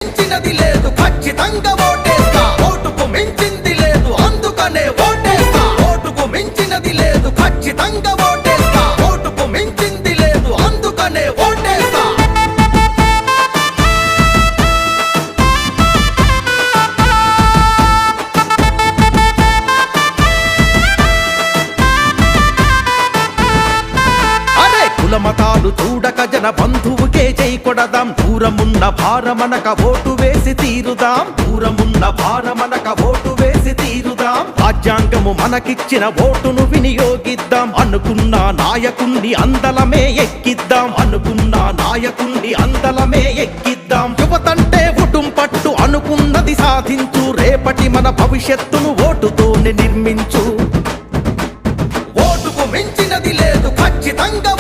మించినది లేదు ఖచ్చితంగా ఓటేస్తా ఓటుకు మించింది లేదు అందుకనే ఓటేస్తా ఓటుకు మించినది లేదు ఖచ్చితంగా ఓటేస్తా ఓటుకు మించింది లేదు అందుకనే ఓటేస్తా అరే కులమతాలు చూడక జన బంధువుకే జై కొడదాం దూరమున్న భారమనక ఓటు వేసి తీరుదాం దూరమున్న భారమనక ఓటు వేసి తీరుదాం రాజ్యాంగము మనకిచ్చిన ఓటును వినియోగిద్దాం అనుకున్న నాయకుణ్ణి అందలమే ఎక్కిద్దాం అనుకున్న నాయకుణ్ణి అందలమే ఎక్కిద్దాం యువతంటే ఉటుం పట్టు అనుకున్నది సాధించు రేపటి మన భవిష్యత్తును ఓటుతోనే నిర్మించు ఓటుకు మించినది లేదు ఖచ్చితంగా